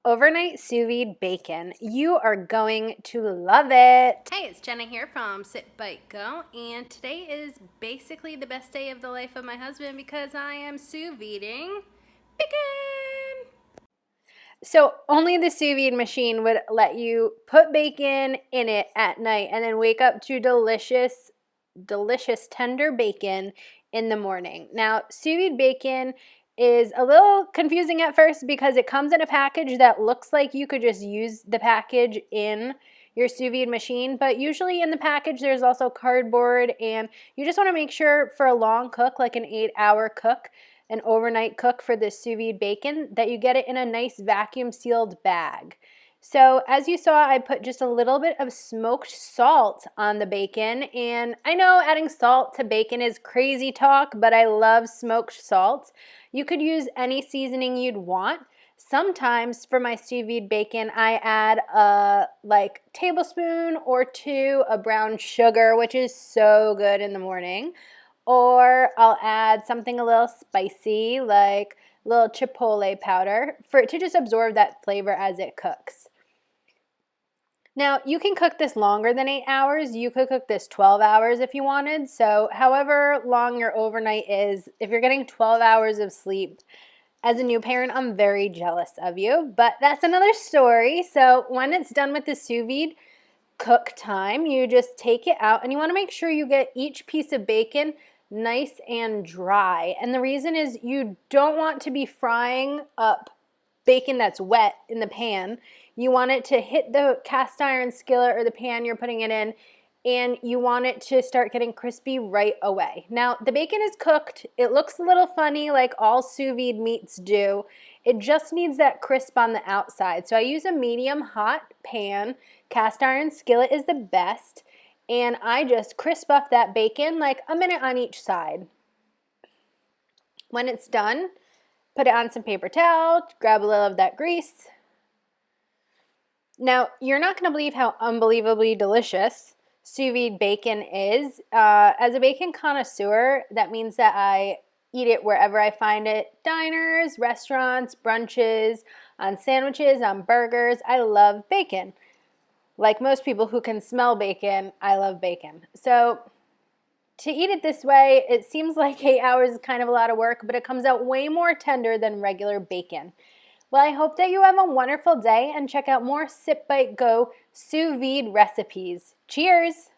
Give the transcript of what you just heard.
overnight sous vide bacon. You are going to love it. Hey, it's Jenna here from Sit Bite Go, and today is basically the best day of the life of my husband because I am sous videing bacon. So only the sous vide machine would let you put bacon in it at night and then wake up to delicious tender bacon in the morning. Now, sous vide bacon is a little confusing at first because it comes in a package that looks like you could just use the package in your sous vide machine, but usually in the package there's also cardboard, and you just want to make sure for a long cook, like an 8-hour cook, an overnight cook for this sous vide bacon, that you get it in a nice vacuum sealed bag. So as you saw, I put just a little bit of smoked salt on the bacon, and I know adding salt to bacon is crazy talk, but I love smoked salt. You could use any seasoning you'd want. Sometimes for my sous vide bacon, I add a tablespoon or two of brown sugar, which is so good in the morning. Or I'll add something a little spicy, like a little chipotle powder, for it to just absorb that flavor as it cooks. Now, you can cook this longer than 8 hours. You could cook this 12 hours if you wanted. So however long your overnight is, if you're getting 12 hours of sleep, as a new parent, I'm very jealous of you, but that's another story. So when it's done with the sous vide cook time, you just take it out, and you want to make sure you get each piece of bacon nice and dry. And the reason is you don't want to be frying up bacon that's wet in the pan. You want it to hit the cast iron skillet or the pan you're putting it in, and you want it to start getting crispy right away. Now, the bacon is cooked. It looks a little funny like all sous vide meats do. It just needs that crisp on the outside. So I use a medium hot pan. Cast iron skillet is the best. And I just crisp up that bacon like a minute on each side. When it's done, put it on some paper towel, grab a little of that grease. Now, you're not going to believe how unbelievably delicious sous vide bacon is. As a bacon connoisseur, that means that I eat it wherever I find it. Diners, restaurants, brunches, on sandwiches, on burgers. I love bacon. Like most people who can smell bacon, I love bacon. So to eat it this way, it seems like 8 hours is kind of a lot of work, but it comes out way more tender than regular bacon. Well, I hope that you have a wonderful day and check out more Sit Bite Go sous vide recipes. Cheers!